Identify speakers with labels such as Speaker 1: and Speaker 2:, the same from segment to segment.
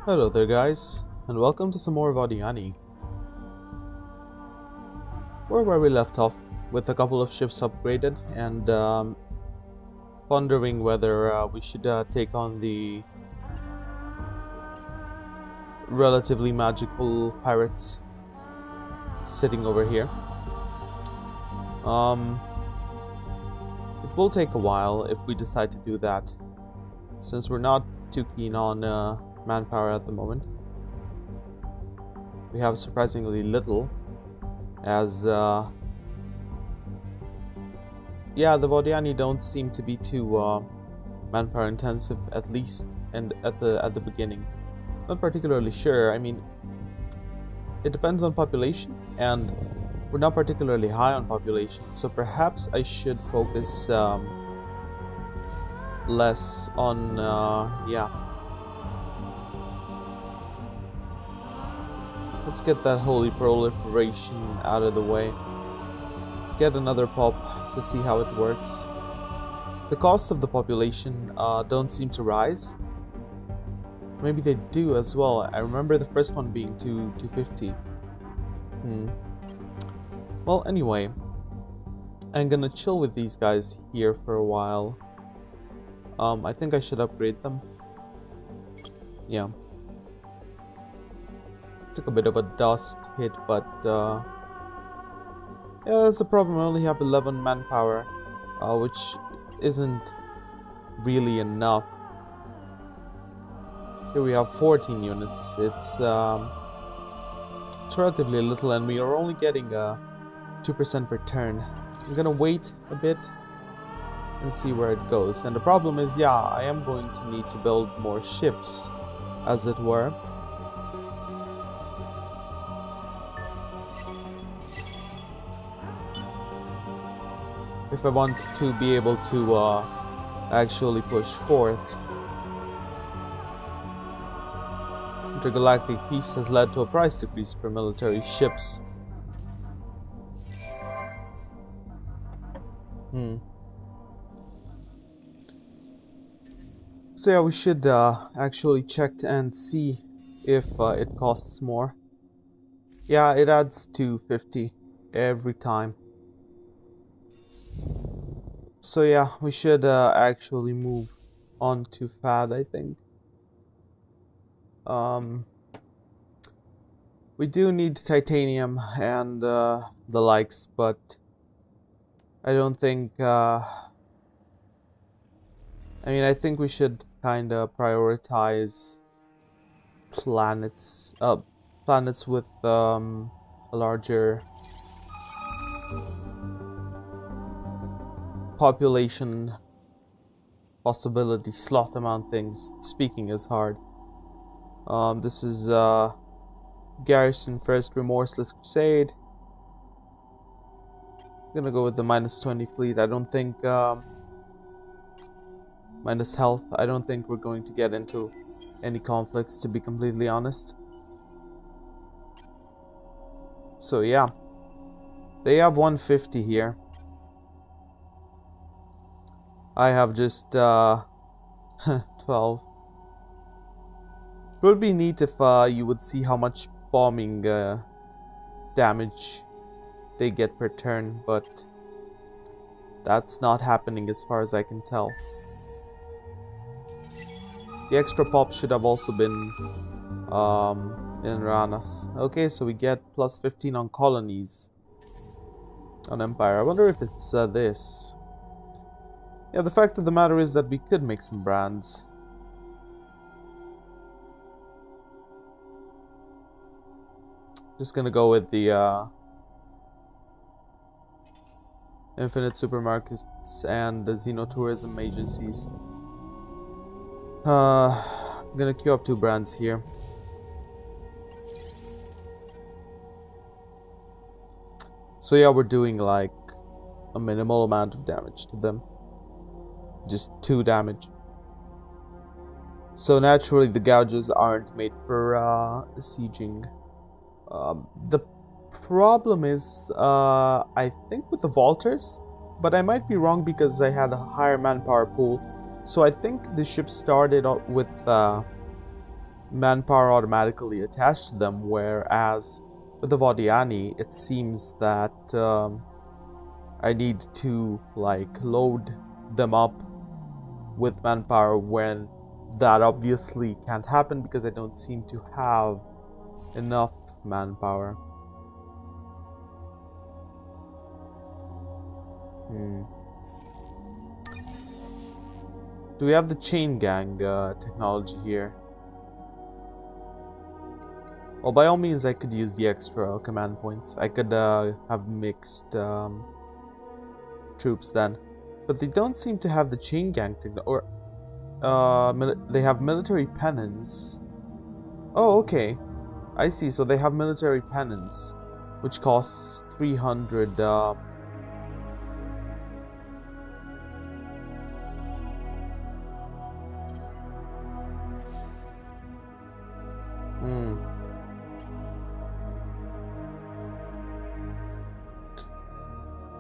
Speaker 1: Hello there guys, and welcome to some more Vodyani. We're where we left off, with a couple of ships upgraded, and pondering whether we should take on the relatively magical pirates sitting over here. It will take a while if we decide to do that, since we're not too keen on manpower at the moment. We have surprisingly little, as yeah, the Vodyani don't seem to be too manpower intensive, at least and at the beginning. Not particularly sure. I mean, it depends on population, and we're not particularly high on population, so perhaps I should focus less on yeah. Let's get that holy proliferation out of the way. Get another pop to see how it works. The costs of the population don't seem to rise. Maybe they do as well. I remember the first one being 250. Well, anyway, I'm gonna chill with these guys here for a while. I think I should upgrade them. Yeah. Took a bit of a dust hit, but yeah, that's the problem. I only have 11 manpower, which isn't really enough. Here we have 14 units. It's relatively little, and we are only getting 2% per turn. I'm gonna wait a bit and see where it goes. And the problem is, yeah, I am going to need to build more ships, as it were. If I want to be able to actually push forth. Intergalactic peace has led to a price decrease for military ships. So yeah, we should actually check and see if it costs more. Yeah, it adds 250 every time. So yeah, we should actually move on to FAD, I think. We do need titanium and the likes, but I don't think I mean, I think we should kind of prioritize planets with a larger population possibility, slot amount things. Speaking is hard. This is Garrison First Remorseless Crusade. I'm gonna go with the -20 fleet. I don't think minus health. I don't think we're going to get into any conflicts, to be completely honest. So yeah, they have 150 here. I have just 12. It would be neat if you would see how much bombing damage they get per turn, but that's not happening as far as I can tell. The extra pop should have also been in Ranas. Okay, so we get plus 15 on colonies on Empire. I wonder if it's this. Yeah, the fact of the matter is that we could make some brands. Just gonna go with the infinite supermarkets and the xenotourism agencies. I'm gonna queue up 2 brands here. So yeah, we're doing like a minimal amount of damage to them. Just 2 damage. So naturally the gouges aren't made for sieging. The problem is, I think with the Vaulters, but I might be wrong because I had a higher manpower pool. So I think the ship started with manpower automatically attached to them, whereas with the Vodyani, it seems that I need to like load them up with manpower when that obviously can't happen because I don't seem to have enough manpower. Do we have the chain gang technology here? Well, by all means, I could use the extra command points. I could have mixed troops then. But they don't seem to have the chain gang technology. Or they have military penance. Oh, okay. I see. So they have military penance, which costs 300.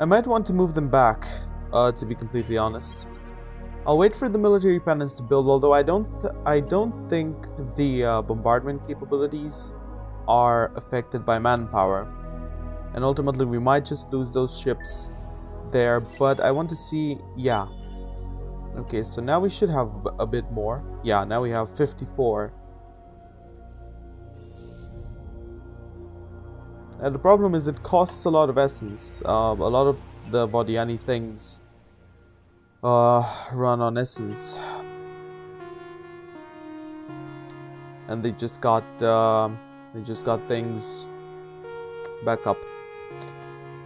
Speaker 1: I might want to move them back, to be completely honest. I'll wait for the military penance to build, although I don't think the bombardment capabilities are affected by manpower. And ultimately we might just lose those ships there, but I want to see, yeah. Okay, so now we should have a bit more. Yeah, now we have 54. And the problem is it costs a lot of essence. A lot of the Vodyani things run on essence. And they just got things back up.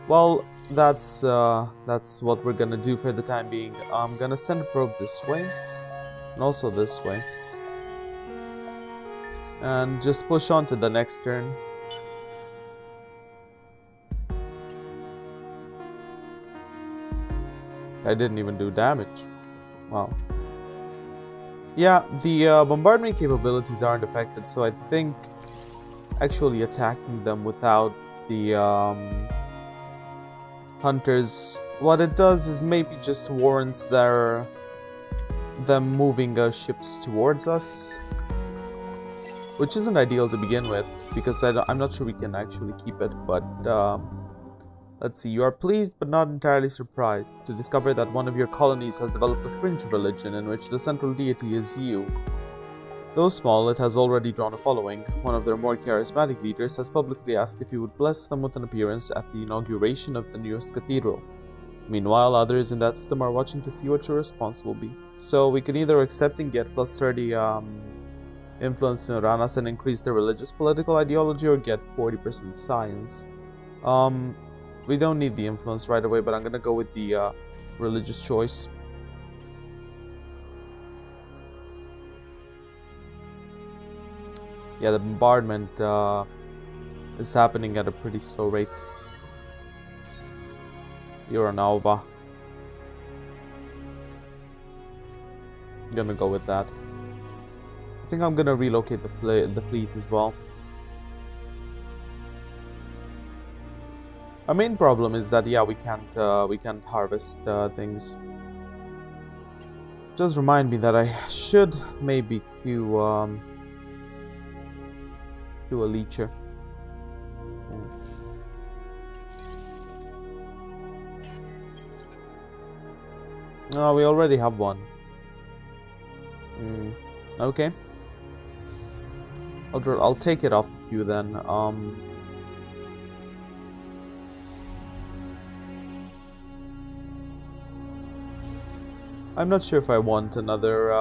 Speaker 1: Well, that's what we're gonna do for the time being. I'm gonna send a probe this way, and also this way, and just push on to the next turn. I didn't even do damage. Wow. Yeah, the bombardment capabilities aren't affected, so I think actually attacking them without the hunters, what it does is maybe just warrants them moving ships towards us, which isn't ideal to begin with, because I'm not sure we can actually keep it, but let's see. You are pleased but not entirely surprised to discover that one of your colonies has developed a fringe religion in which the central deity is you. Though small, it has already drawn a following. One of their more charismatic leaders has publicly asked if you would bless them with an appearance at the inauguration of the newest cathedral. Meanwhile, others in that system are watching to see what your response will be. So we can either accept and get plus 30 influence in Uranas and increase their religious political ideology, or get 40% science. We don't need the influence right away, but I'm gonna go with the religious choice. Yeah, the bombardment is happening at a pretty slow rate. You're an Alva. I'm gonna go with that. I think I'm gonna relocate the fleet as well. Our main problem is that, yeah, we can't harvest things. Just remind me that I should maybe queue a leecher. Oh, we already have one. Okay. I'll take it off you then. I'm not sure if I want another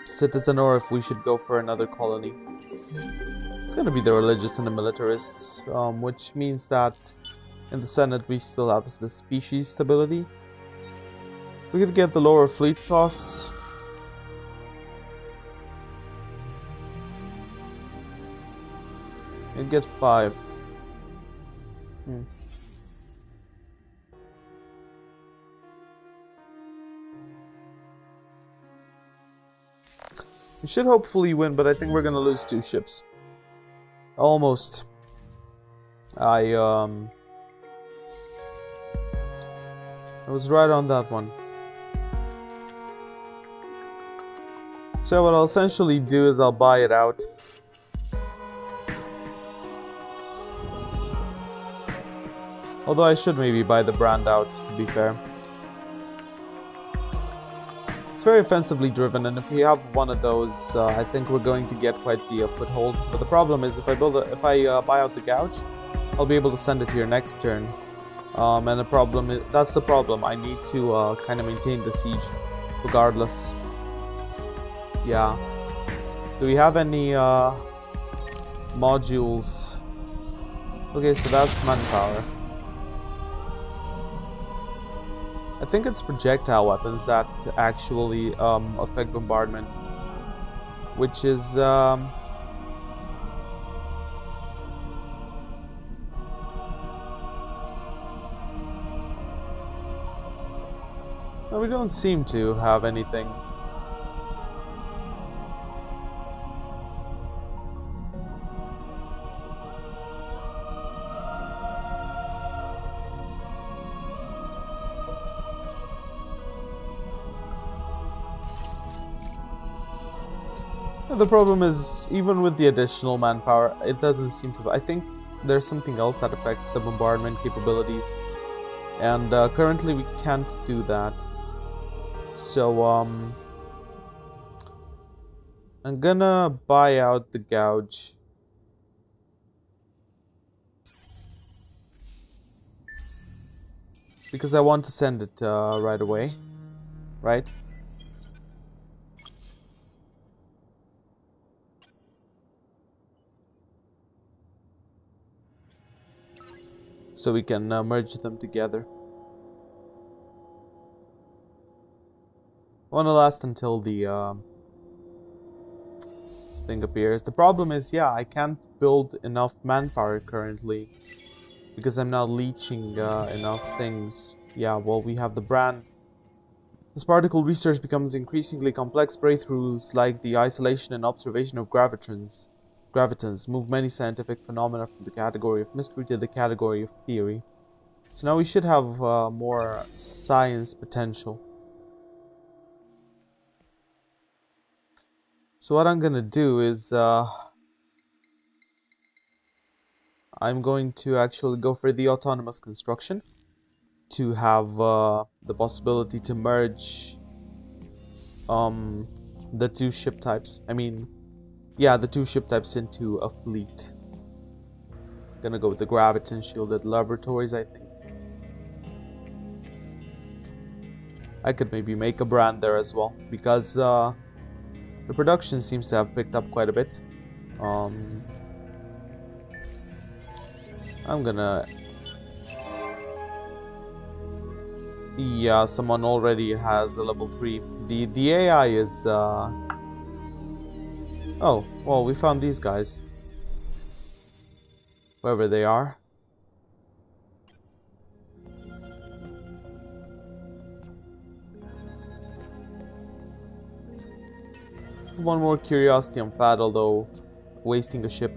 Speaker 1: citizen, or if we should go for another colony. It's gonna be the religious and the militarists, which means that in the Senate we still have the species stability. We could get the lower fleet costs. And get 5. We should hopefully win, but I think we're gonna lose 2 ships. Almost. I was right on that one. So what I'll essentially do is I'll buy it out. Although I should maybe buy the brand out, to be fair. It's very offensively driven, and if we have one of those, I think we're going to get quite the foothold. But the problem is, if I buy out the gouge, I'll be able to send it here next turn. And the problem is, that's the problem. I need to kind of maintain the siege, regardless. Yeah. Do we have any modules? Okay, so that's manpower. I think it's projectile weapons that actually affect bombardment, which is no, we don't seem to have anything. The problem is, even with the additional manpower, it doesn't seem to... I think there's something else that affects the bombardment capabilities. And currently we can't do that. So, I'm gonna buy out the gouge. Because I want to send it right away. Right? So we can merge them together. I want to last until the thing appears. The problem is, yeah, I can't build enough manpower currently because I'm not leeching enough things. Yeah, well, we have the brand. As particle research becomes increasingly complex, breakthroughs like the isolation and observation of gravitons move many scientific phenomena from the category of mystery to the category of theory. So now we should have more science potential. So what I'm gonna do is I'm going to actually go for the autonomous construction to have the possibility to merge the two ship types. I mean, yeah, the two ship types into a fleet. Gonna go with the graviton shielded laboratories, I think. I could maybe make a brand there as well, because the production seems to have picked up quite a bit. I'm gonna... Yeah, someone already has a level 3. The AI is... Oh, well, we found these guys. Wherever they are. One more curiosity on Fad, although wasting a ship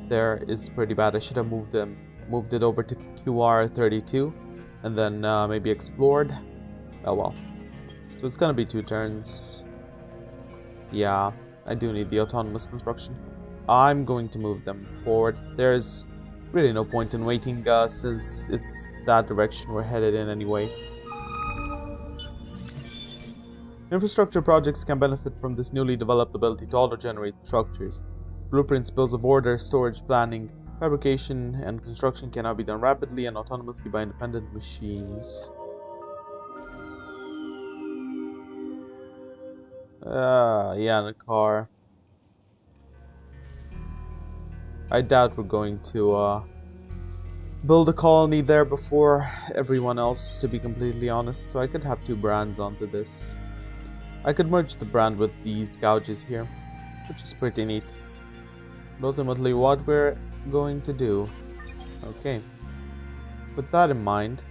Speaker 1: there is pretty bad. I should have moved it over to QR32 and then maybe explored. Oh well. So it's gonna be 2 turns. Yeah, I do need the autonomous construction. I'm going to move them forward. There's really no point in waiting since it's that direction we're headed in anyway. Infrastructure projects can benefit from this newly developed ability to auto-generate structures. Blueprints, bills of order, storage, planning, fabrication, and construction can now be done rapidly and autonomously by independent machines. Yeah, in a car. I doubt we're going to build a colony there before everyone else, to be completely honest, so I could have 2 brands onto this. I could merge the brand with these gouges here, which is pretty neat. But ultimately, what we're going to do... Okay. With that in mind,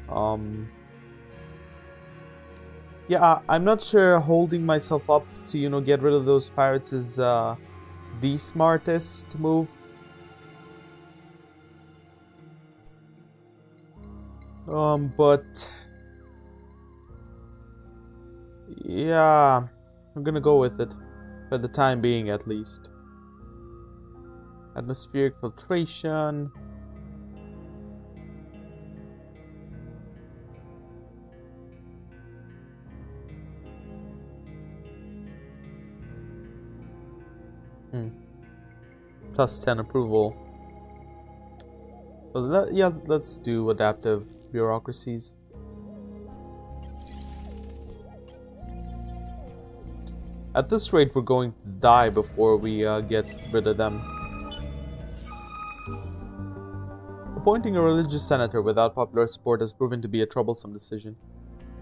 Speaker 1: yeah, I'm not sure holding myself up to, you know, get rid of those pirates is the smartest move. But... yeah, I'm gonna go with it. For the time being, at least. Atmospheric filtration. Plus 10 approval. Well, yeah, let's do adaptive bureaucracies. At this rate, we're going to die before we get rid of them. Appointing a religious senator without popular support has proven to be a troublesome decision.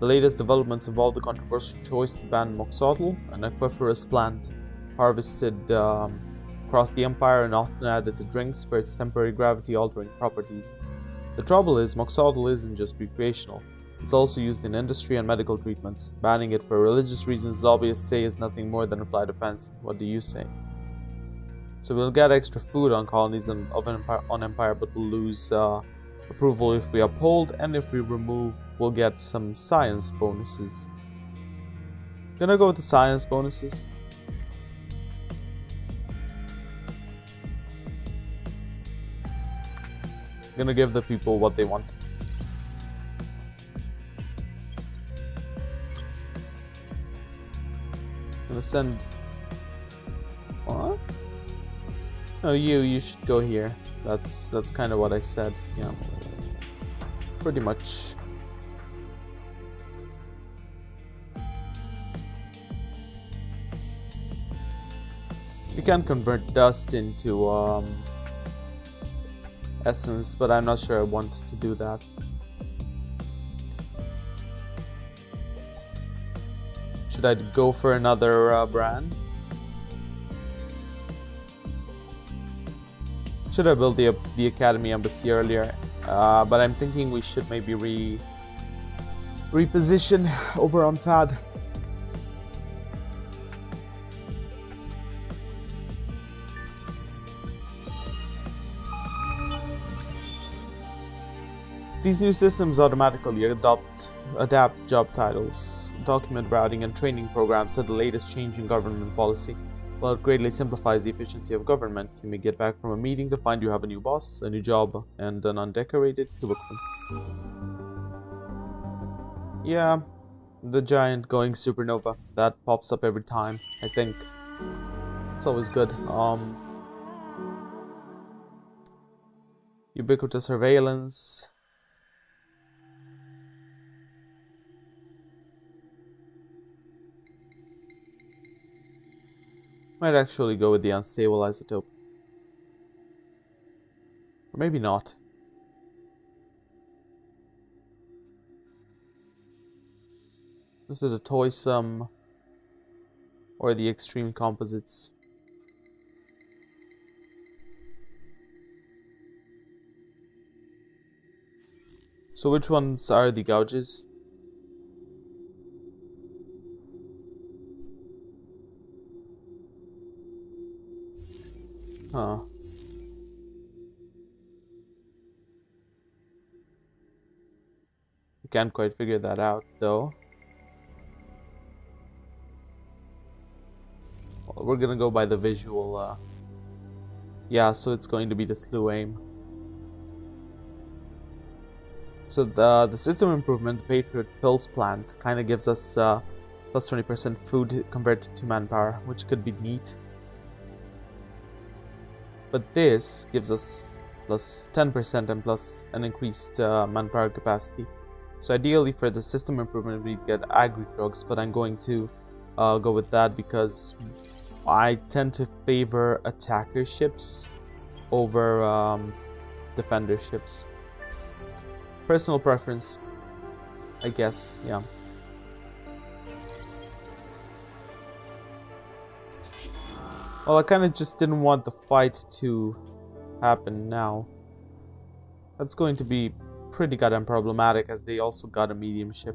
Speaker 1: The latest developments involve the controversial choice to ban moxotl, an aquiferous plant harvested across the empire and often added to drinks for its temporary gravity-altering properties. The trouble is, moxotl isn't just recreational. It's also used in industry and medical treatments. Banning it for religious reasons, lobbyists say, is nothing more than a flight offensive. What do you say? So we'll get extra food on colonies on Empire, but we'll lose approval if we uphold, and if we remove, we'll get some science bonuses. Gonna go with the science bonuses. Gonna give the people what they want. Gonna send... What? No, you should go here. That's kind of what I said, yeah. Pretty much. You can convert dust into essence, but I'm not sure I want to do that. Should I go for another brand? Should have built the Academy Embassy earlier, but I'm thinking we should maybe reposition over on FAD. These new systems automatically adapt job titles, document routing, and training programs to the latest change in government policy. While it greatly simplifies the efficiency of government, you may get back from a meeting to find you have a new boss, a new job, and an undecorated cubicle. Yeah, the giant going supernova. That pops up every time, I think. It's always good. Ubiquitous surveillance. Might actually go with the unstable isotope. Or maybe not. This is a toysome or the extreme composites. So which ones are the gouges? Huh. I can't quite figure that out, though. Well, we're gonna go by the visual, yeah, so it's going to be the slew aim. So the system improvement, the Patriot Pills plant, kind of gives us plus 20% food converted to manpower, which could be neat. But this gives us plus 10% and plus an increased manpower capacity. So ideally for the system improvement we'd get agri-drugs, but I'm going to go with that because I tend to favor attacker ships over defender ships. Personal preference, I guess, yeah. Well, I kind of just didn't want the fight to happen now. That's going to be pretty goddamn problematic as they also got a medium ship.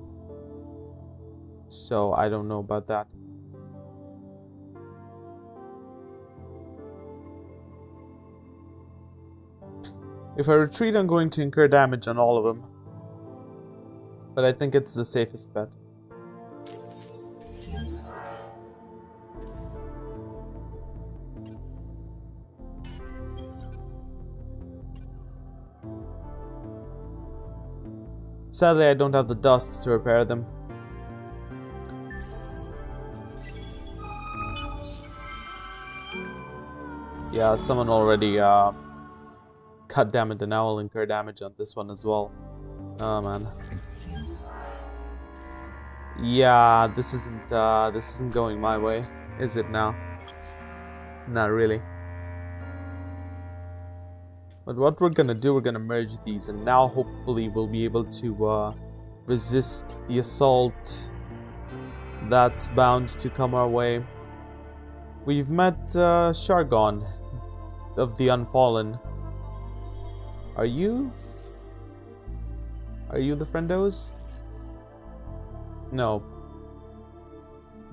Speaker 1: So I don't know about that. If I retreat, I'm going to incur damage on all of them. But I think it's the safest bet. Sadly, I don't have the dust to repair them. Yeah, someone already cut damage, and now I'll incur damage on this one as well. Oh man. Yeah, this isn't going my way, is it now? Not really. But what we're gonna do, we're gonna merge these, and now hopefully we'll be able to resist the assault that's bound to come our way. We've met Shargon of the Unfallen. Are you the friendos? No.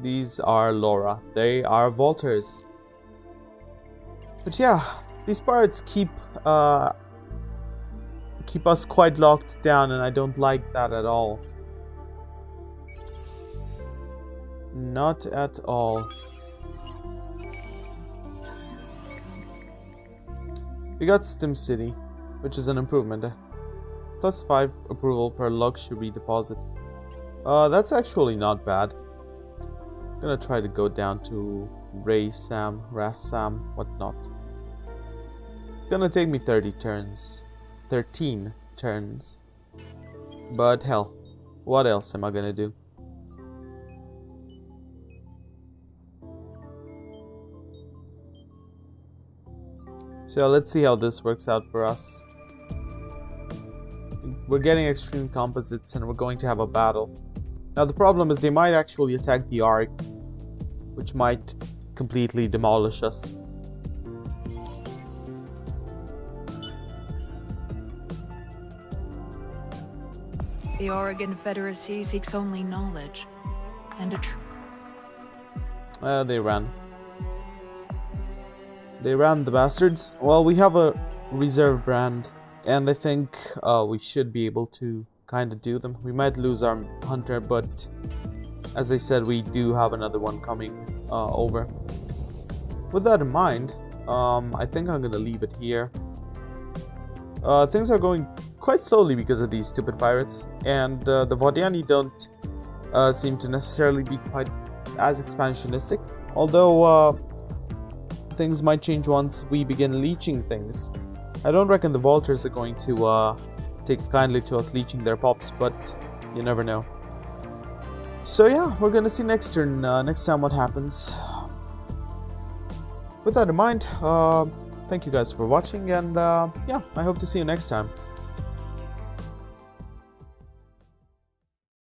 Speaker 1: These are Laura. They are Volters. But yeah, these pirates keep us quite locked down, and I don't like that at all. Not at all. We got Stim City, which is an improvement. +5 approval per luxury deposit. That's actually not bad. I'm gonna try to go down to Rassam, whatnot. It's gonna take me 13 turns. But hell, what else am I gonna do? So let's see how this works out for us. We're getting extreme composites and we're going to have a battle. Now the problem is they might actually attack the Ark, which might completely demolish us.
Speaker 2: The Oregon Confederacy seeks only knowledge and a truth.
Speaker 1: They ran. They ran, the bastards. Well, we have a reserve brand, and I think we should be able to kind of do them. We might lose our hunter, but as I said, we do have another one coming over. With that in mind, I think I'm gonna leave it here. Things are going quite slowly because of these stupid pirates, and the Vodyani don't seem to necessarily be quite as expansionistic, although things might change once we begin leeching things. I don't reckon the Volters are going to take kindly to us leeching their pops, but you never know. So yeah, we're gonna see next time what happens. With that in mind, thank you guys for watching, and yeah, I hope to see you next time.